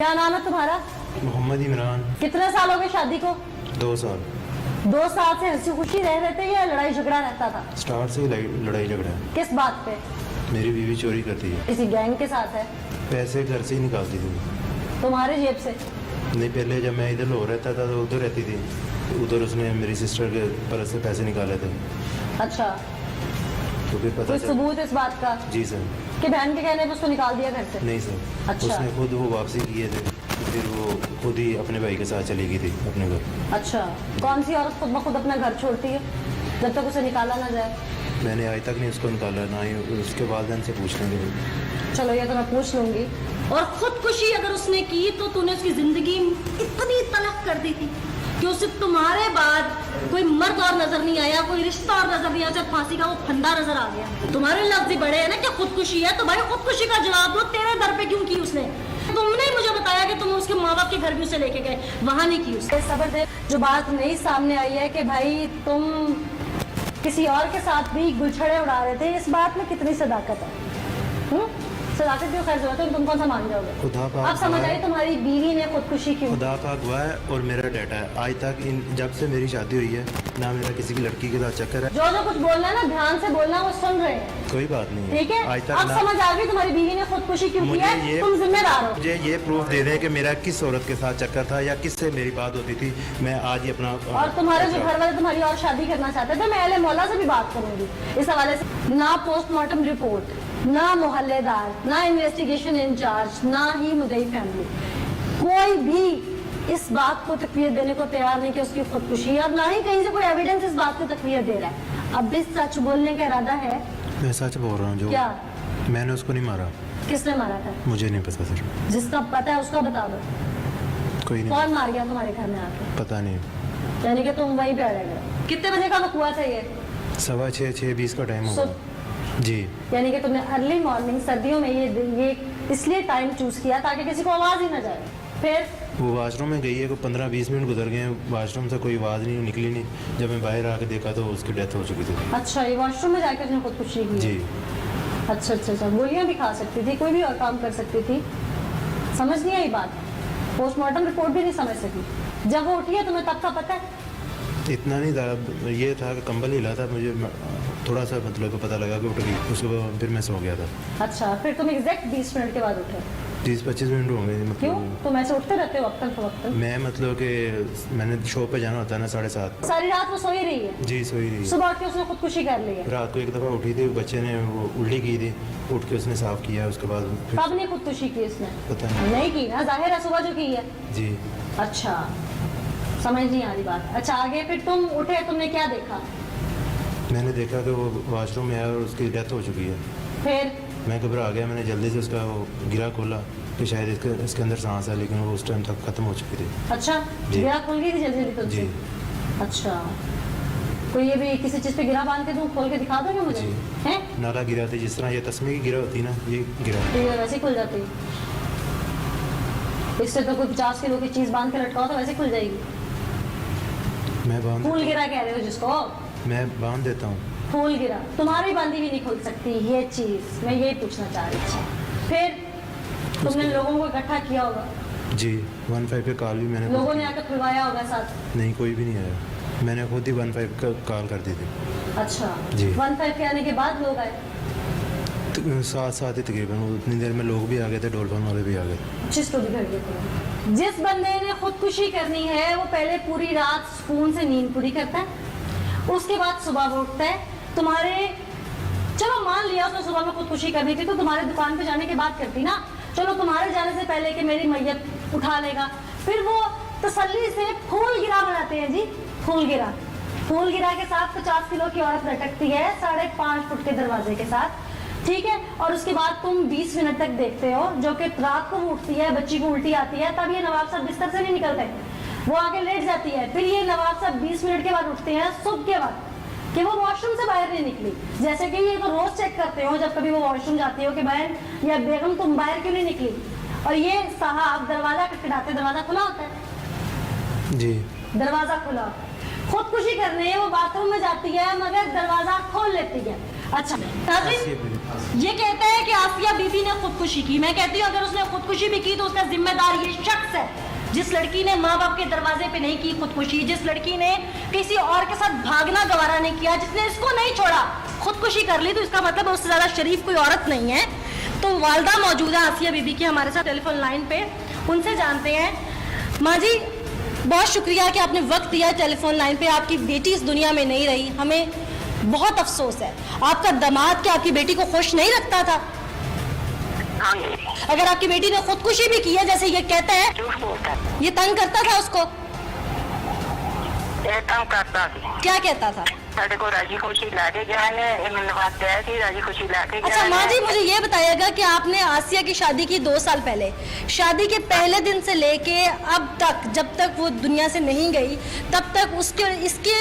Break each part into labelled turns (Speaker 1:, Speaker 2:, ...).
Speaker 1: क्या नाम है तुम्हारा?
Speaker 2: मोहम्मद इमरान।
Speaker 1: कितने साल हो गए शादी को?
Speaker 2: 2 साल।
Speaker 1: 2 साल से हंसी खुशी रह रहे थे या लड़ाई झगड़ा रहता था?
Speaker 2: स्टार्ट से ही लड़ाई झगड़ा है।
Speaker 1: किस बात पे?
Speaker 2: मेरी बीवी चोरी करती है।
Speaker 1: किसी गैंग के साथ है?
Speaker 2: पैसे घर से ही निकालती थी।
Speaker 1: तुम्हारे जेब से?
Speaker 2: नहीं, पहले जब मैं इधर लाहौर रहता था तो उधर रहती थी। उधर उसने मेरी सिस्टर के पर्स से पैसे निकाले थे।
Speaker 1: अच्छा,
Speaker 2: तो फिर पता
Speaker 1: कोई
Speaker 2: चला।
Speaker 1: सबूत इस बात का
Speaker 2: जी सर।
Speaker 1: कि बहन के कहने पर उसको निकाल दिया घर से?
Speaker 2: नहीं सर।
Speaker 1: अच्छा।
Speaker 2: उसने खुद वो वापसी किए थे, फिर वो खुद ही अपने भाई के साथ चली गई थी अपने घर।
Speaker 1: अच्छा, कौन सी औरत खुद ब खुद अपना घर छोड़ती है जब तक उसे निकाला ना जाए?
Speaker 2: मैंने आज तक नहीं उसको निकाला, ना ही उसके वालिदैन से पूछ लेंगे।
Speaker 1: चलो ये तो मैं पूछ लूंगी।
Speaker 3: और खुदकुशी अगर उसने की तो तूने उसकी जिंदगी इतनी तलख कर दी थी कि उसे तुम्हारे बाद कोई मर्द और नजर नहीं आया, कोई रिश्ता और नजर नहीं आया, जब फांसी का वो फंदा नजर आ गया। तुम्हारे लफ्ज ही बड़े हैं ना कि खुदकुशी है, तो भाई खुदकुशी का जवाब दो। तेरे दर पे क्यों की उसने? तुमने ही मुझे बताया कि तुम उसके माँ बाप के घर भी उसे लेके गए, वहां नहीं की उसने।
Speaker 1: सबर दे, जो बात नहीं सामने आई है कि भाई तुम किसी और के साथ भी गुलछड़े उड़ा रहे थे, इस बात में कितनी सदाकत है? सदाकत की खैर जरूरत है, तुम कौन सा मान जाओगे?
Speaker 2: खुदा पाक
Speaker 1: आप समझ
Speaker 2: गवाह
Speaker 1: आइए
Speaker 2: है।
Speaker 1: तुम्हारी बीवी ने खुदकुशी क्यों?
Speaker 2: खुदा का गवाह है और मेरा डाटा है। आज तक जब से मेरी शादी हुई है ना मेरा किसी की लड़की के साथ चक्कर है।
Speaker 1: जो कुछ बोलना है ना ध्यान से बोलना, वो सुन रहे हैं।
Speaker 2: कोई बात नहीं है।
Speaker 1: ठीक है,
Speaker 2: आज तक
Speaker 1: अब
Speaker 2: ना
Speaker 1: समझ आ गई तुम्हारी बीवी ने खुदकुशी क्यों की
Speaker 2: मुझे
Speaker 1: है।
Speaker 2: ये
Speaker 1: तुम जिम्मेदार हो।
Speaker 2: मुझे ये प्रूफ दे दें कि मेरा किस औरत के साथ चक्कर था या किससे मेरी बात होती थी, मैं आज ही अपना
Speaker 1: और तुम्हारे जो घर वाले तुम्हारी और शादी करना चाहते थे, मैं अहले मौला से भी बात करूंगी इस हवाले से। ना पोस्टमार्टम रिपोर्ट, ना मोहल्लेदार, ना इन्वेस्टिगेशन इंचार्ज, ना ही मुदई फैमिली, कोई भी इस बात को तकवीर देने को तैयार नहीं कि उसकी खुदकुशी है, और ना ही कहीं से कोई एविडेंस इस बात को तकवीर दे रहा है। अब भी सच बोलने का इरादा है?
Speaker 2: मैं सच बोल रहा हूँ। जो
Speaker 1: क्या?
Speaker 2: मैंने उसको नहीं मारा।
Speaker 1: किसने मारा था?
Speaker 2: मुझे नहीं पता सर।
Speaker 1: जिसका पता है उसका बता दो।
Speaker 2: कोई नहीं
Speaker 1: कौन मार गया तुम्हारे घर में आके?
Speaker 2: पता नहीं।
Speaker 1: यानी कि तुम वहीं पे अड़े गए। कितने बजे का वक्त हुआ था ये?
Speaker 2: 6:15 6:20 का टाइम होगा। जी।
Speaker 1: यानी कि तुमने अर्ली मॉर्निंग सर्दियों में ये इसलिए टाइम चूज किया ताकि किसी को आवाज ही ना जाए। फिर
Speaker 2: वो वॉशरूम में गई है, 15-20 मिनट गुजर गए, वॉशरूम से कोई आवाज़ नहीं निकली नहीं। जब मैं बाहर आके देखा तो उसकी डेथ हो चुकी थी।
Speaker 1: अच्छा, ये वॉशरूम में जाकर उसने खुदकुशी की?
Speaker 2: जी।
Speaker 1: अच्छा अच्छा अच्छा, गोलियां भी खा सकती थी, कोई भी और काम कर सकती थी। समझ नहीं आई बात। पोस्टमार्टम रिपोर्ट भी नहीं समझ सकी। जब वो उठी है तुम्हें तब का पता है?
Speaker 2: इतना नहीं था, ये था कि कंबल हिला था, मुझे थोड़ा सा मतलब को पता लगा कि उठ गई। उसके बाद फिर मैं सो गया था।
Speaker 1: अच्छा, फिर तुम एग्जैक्ट 20 मिनट के बाद उठे?
Speaker 2: 30-25 मिनट हो गए।
Speaker 1: क्यों?
Speaker 2: मतलब
Speaker 1: तुम ऐसे उठते रहते हो वक्तन फवक्तन?
Speaker 2: मैं मतलब कि मैंने शो पे जाना होता है ना 7:30।
Speaker 1: सारी रात वो सोई रही है?
Speaker 2: जी सोई रही।
Speaker 1: सुबह उठ के उसने खुदकुशी कर ली है?
Speaker 2: रात को एक दफ़ा उठी थी, बच्चे ने वो उल्टी की थी, उठ के उसने साफ किया। उसके बाद फिर
Speaker 1: कब नहीं खुदकुशी की उसने?
Speaker 2: पता नहीं।
Speaker 1: नहीं की ना, जाहिर है सुबह जो की है।
Speaker 2: जी।
Speaker 1: अच्छा, समझ नहीं आ रही बात। अच्छा, आगे फिर तुम उठे, तुमने क्या देखा?
Speaker 2: मैंने देखा कि वो वॉशरूम में है और उसकी डेथ हो चुकी है।
Speaker 1: फिर?
Speaker 2: मैं घबरा गया, मैंने जल्दी से उसका वो गिरा खोला कि शायद इसके अंदर सांस है, लेकिन वो उस टाइम तक ख़त्म हो चुकी थी।
Speaker 1: अच्छा,
Speaker 2: जी।
Speaker 1: गिरा खुल गई थी जल्दी जल्दी तुमसे?
Speaker 2: जी।
Speaker 1: अच्छा, तो ये भी किसी चीज़ पे गिरा बांध के तुम खोल के दिखा दोगे मुझे?
Speaker 2: जी।
Speaker 1: हैं?
Speaker 2: नाला गिरा थी, जिस तरह ये तस्मे की गिरा होती ना, ये गिरा।
Speaker 1: तो ये वैसे ही खुल जाती। इससे तो कोई 50 किलो की चीज़ बांध के लटकाओ तो वैसे खुल जाएगी।
Speaker 2: मैं बांध
Speaker 1: फूल गिरा कह रहे हो जिसको?
Speaker 2: मैं बांध देता हूँ।
Speaker 1: फूल गिरा तुम्हारी बांधी भी नहीं खुल सकती ये चीज़, मैं यही पूछना चाह रही थी। फिर तुमने लोगों को इकट्ठा किया होगा?
Speaker 2: जी। 15 पे कॉल भी मैंने
Speaker 1: लोगों ने आकर खुलवाया होगा साथ?
Speaker 2: नहीं, कोई भी नहीं आया। मैंने खुद ही 15 का कॉल कर दी थी।
Speaker 1: अच्छा
Speaker 2: जी।
Speaker 1: 15 के आने के बाद लोग आए?
Speaker 2: साथ ही तकरीबन उतनी देर में लोग भी आ गए थे, ढोलफन वाले भी आ गए।
Speaker 1: अच्छी स्टोरी कर दी। जिस बंदे ने खुदकुशी करनी है वो पहले पूरी रात सुकून से नींद पूरी करता है, उसके बाद सुबह वो उठता है। तुम्हारे चलो मान लिया उसने सुबह में खुदकुशी करनी थी तो तुम्हारे दुकान पे जाने के बाद करती ना। चलो तुम्हारे जाने से पहले कि मेरी मैयत उठा लेगा, फिर वो तसल्ली से फूल गिरा बनाते हैं जी। फूल गिरा, फूल गिरा के साथ 50 किलो की औरत लटकती है 5.5 फुट के दरवाजे के साथ, ठीक है। और उसके बाद तुम 20 मिनट तक देखते हो, जो कि रात को उठती है, बच्ची को उल्टी आती है, तब ये नवाब साहब बिस्तर से नहीं निकलते, वो आके लेट जाती है। फिर ये नवाब साहब 20 मिनट के बाद उठते हैं सुबह के बाद कि वो वॉशरूम से बाहर नहीं निकली। जैसे कि ये तो रोज चेक करते हो जब कभी वो वॉशरूम जाती हो कि बहन या बेगम तुम बाहर क्यों नहीं निकली, और ये साहब दरवाजा खटखटाते, दरवाजा खुला होता है
Speaker 2: जी।
Speaker 1: दरवाजा खुला, खुदकुशी करने वो बाथरूम में जाती है मगर दरवाजा खोल लेती है।
Speaker 3: अच्छा नाज़रीन, ये कहते हैं कि आसिया बीबी ने खुदकुशी की। मैं कहती हूँ अगर उसने खुदकुशी भी की तो उसका जिम्मेदार ये शख्स है जिस लड़की ने माँ बाप के दरवाजे पे नहीं की खुदकुशी, जिस लड़की ने किसी और के साथ भागना गवारा नहीं किया, जिसने इसको नहीं छोड़ा, खुदकुशी कर ली, तो इसका मतलब उससे ज्यादा शरीफ कोई औरत नहीं है। तो वालदा मौजूद है आसिया बीबी की हमारे साथ टेलीफोन लाइन पे, उनसे जानते हैं। माँ जी बहुत शुक्रिया कि आपने वक्त दिया टेलीफोन लाइन पे। आपकी बेटी इस दुनिया में नहीं रही, हमें बहुत अफसोस है। आपका दामाद क्या आपकी बेटी को खुश नहीं रखता था? अगर आपकी बेटी ने खुदकुशी भी की है जैसे ये कहते हैं, ये तंग करता था उसको?
Speaker 4: तंग करता था।
Speaker 3: क्या कहता था?
Speaker 4: साढ़े को राजी खुशी लाके गया है, मैंने बात किया कि राजी खुशी लाके गया।
Speaker 3: अच्छा माँ जी मुझे ये बताइएगा कि आपने आसिया की शादी की 2 साल पहले, शादी के पहले दिन से लेके अब तक, जब तक वो दुनिया से नहीं गई तब तक उसके इसके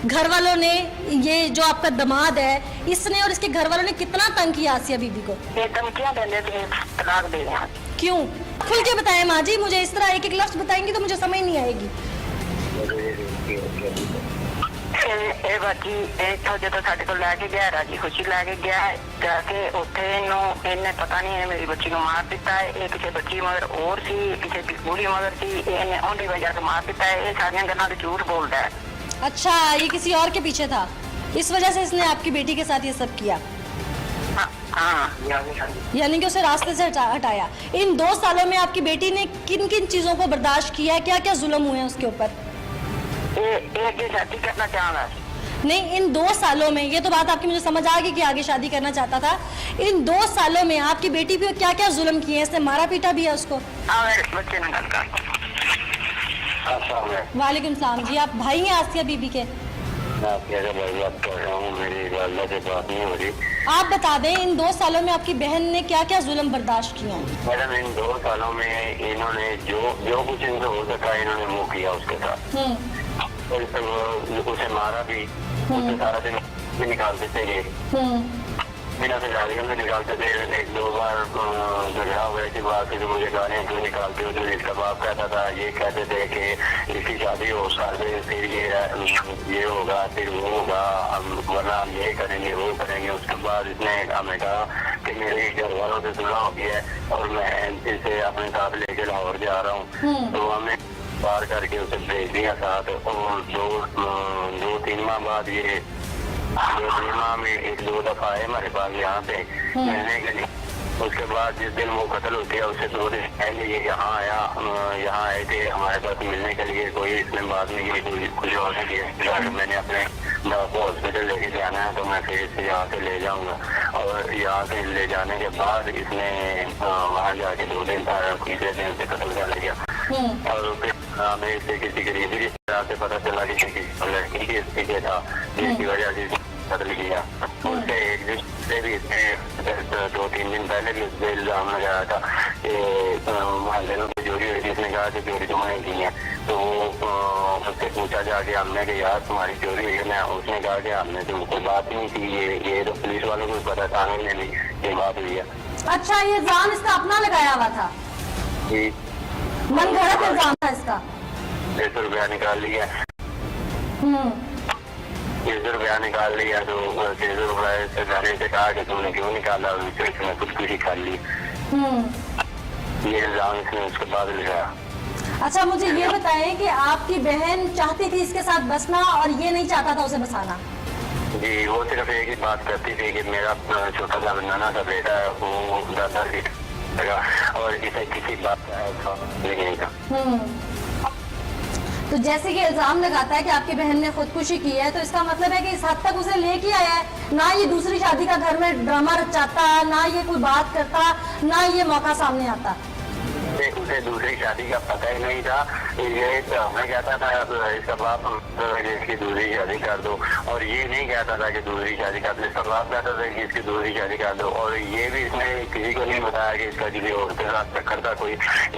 Speaker 3: घर वालों ने, ये जो आपका दामाद है, इसने और इसके घर वालों ने कितना तंग किया आसिया बीबी को?
Speaker 4: एकदम क्या देने थे, तलाक दे दिया।
Speaker 3: क्यों? खुल के बताएं माँ जी, मुझे इस तरह एक एक लफ्ज बताएंगी तो मुझे समझ नहीं आएगी।
Speaker 4: ਇਹ ਬਾਕੀ ਇੱਥੋਂ ਜਦੋਂ ਸਾਡੇ ਕੋਲ ਲੈ ਕੇ ਗਿਆ, ਰਾਜੀ ਖੁਸ਼ੀ ਲੈ ਕੇ ਗਿਆ, ਜਾ ਕੇ ਉੱਥੇ ਇਹਨੇ ਪਤਾ ਨਹੀਂ ਮੇਰੀ ਬੱਚੀ ਨੂੰ ਮਾਰ ਦਿੱਤਾ ਹੈ। ਇਹ ਕਿਸੇ ਬੱਚੀ ਮਗਰ ਹੋਰ ਸੀ, ਕਿਸੇ ਬੁੜੀ ਮਗਰ ਸੀ, ਇਹਨੇ ਉਹਦੀ ਵਜ੍ਹਾ ਤੋਂ ਮਾਰ ਦਿੱਤਾ है। ये सारियां गल्लां ते झूठ बोलता है।
Speaker 3: अच्छा ये किसी और के पीछे था, इस वजह से इसने आपकी बेटी के साथ ये सब किया? यानी कि उसे रास्ते से हटाया। इन 2 सालों में आपकी बेटी ने किन किन चीजों को बर्दाश्त किया है, क्या क्या जुल्म हुए हैं उसके ऊपर?
Speaker 4: ये शादी करना चाह रहा है।
Speaker 3: नहीं, इन 2 सालों में, ये तो बात आपकी मुझे समझ आ गई कि आगे शादी करना चाहता था। इन 2 सालों में आपकी बेटी पे क्या क्या जुल्म किए हैं? इसने मारा पीटा भी है उसको?
Speaker 4: बच्चे ने गल कर।
Speaker 3: वालेकुम सलाम जी, आप भाई हैं आसिया बीबी के?
Speaker 4: मेरी वालिदा से बात नहीं हो रही।
Speaker 3: आप बता दें इन 2 सालों में आपकी बहन ने क्या क्या जुल्म बर्दाश्त किए हैं?
Speaker 4: मैडम इन 2 सालों में इन्होंने जो कुछ इनसे हो सका इन्होंने मुँह किया उसके साथ। उसे मारा भी, उसे सारा दिन भी निकालते थे, ये बिना से गाड़ियों में निकालते थे। 1-2 बार झगड़ा हुआ ऐसी बात है, मुझे गाड़ियाँ क्यों निकालते हो? तो इसका बाप कहता था, ये कहते थे कि इसकी शादी हो साल में, फिर ये होगा, फिर वो होगा, वरना हम ये करेंगे वो करेंगे। उसके बाद इसने हमें कहा कि मेरे घर वालों से सुना हो गया और मैं इसे अपने साथ लेके लाहौर जा रहा हूँ। तो हमें पार करके उसे भेज दिया साथ। और 2-3 माह बाद ये 2-3 माह में 1-2 दफा आए हमारे पास यहाँ पे मिलने के लिए। उसके बाद जिस दिन वो कत्ल हो गया उससे 2 दिन पहले ये यहाँ आए थे हमारे पास मिलने के लिए। कोई इसने बात नहीं की, कुछ और नहीं किया। मैंने अपने को हॉस्पिटल लेके जाना है तो मैं फिर इसे यहाँ से ले जाऊँगा। और यहाँ से ले जाने के बाद इसने वहाँ जाके 2 दिन तीसरे दिन से कत्ल कर लिया। और फिर हमें इससे किसी गरीबी रिश्तेदार से पता चला कि किसी लड़की के पीछे था, जिसकी वजह से कत्ल किया। उससे एक दूसरे भी इसने 2-3 दिन पहले भी उससे इल्जाम लगाया था कि मोहल्ले में चोरी हुई थी। इसने कहा कि चोरी तुमने की है। तो उससे पूछा जाके हमने कि यार तुम्हारी चोरी हुई है? उसने कहा कि हमने तो कोई बात नहीं की, ये तो पुलिस वालों को पता था, हमने नहीं ये बात हुई है।
Speaker 3: अच्छा ये इल्जाम इसका अपना लगाया हुआ था?
Speaker 4: जी
Speaker 3: मनगढ़ंत इल्जाम था इसका?
Speaker 4: 600 रुपया निकाल लिया। 600 रुपया निकाल लिया। तो 600 रुपये से घरे से कहा कि तुमने क्यों निकाला? उसने खुदकुशी कर ली। ये इल्जाम इसने उसके बाद लगाया।
Speaker 3: अच्छा मुझे ये बताएं कि आपकी बहन चाहती थी इसके साथ बसना और ये नहीं चाहता था उसे बसाना?
Speaker 4: जी वो सिर्फ एक ही बात करती थी कि मेरा छोटा सा नाना सा बेटा है, वो दादा और इसे किसी बात का नहीं था।
Speaker 3: तो जैसे कि इल्जाम लगाता है कि आपकी बहन ने खुदकुशी की है, तो इसका मतलब है कि इस हद तक उसे लेके आया है, ना ये दूसरी शादी का घर में ड्रामा रचाता, ना ये कोई बात करता, ना ये मौका सामने आता।
Speaker 4: उसे दूसरी शादी का पता ही नहीं था। ये हमें कहता था इसका बाप इसकी दूसरी शादी कर दो, और ये नहीं कहता था कि दूसरी शादी कर दो। इसका बाप कहता था कि इसकी दूसरी शादी कर दो, और ये भी इसने किसी को नहीं बताया कि इसका किसी और के साथ चक्कर था कोई।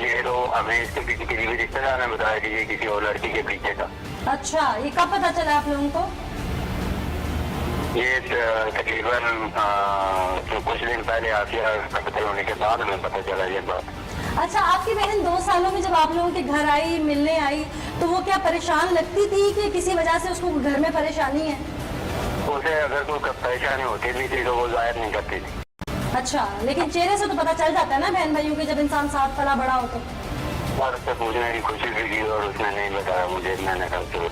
Speaker 4: ये तो हमें इसके पीछे किसी भी रिश्तेदार ने बताया कि ये किसी और लड़की के पीछे था।
Speaker 3: अच्छा ये कब पता चला आप लोगों को?
Speaker 4: ये तकरीबन कुछ दिन पहले आसिया कत्ल होने के बाद हमें पता चला ये बात।
Speaker 3: अच्छा आपकी बहन 2 सालों में जब आप लोगों के घर आई, मिलने आई, तो वो क्या परेशान लगती थी कि किसी वजह से उसको घर में परेशानी है?
Speaker 4: उसे अगर कोई परेशानी होती भी थी तो वो जाहिर नहीं करती थी।
Speaker 1: अच्छा, लेकिन चेहरे से तो पता चल जाता है ना बहन भाइयों के, जब इंसान साथ पला बड़ा हो तो।
Speaker 4: और उससे पूछने की कोशिश भी की और उसने नहीं बताया मुझे, मैंने कहा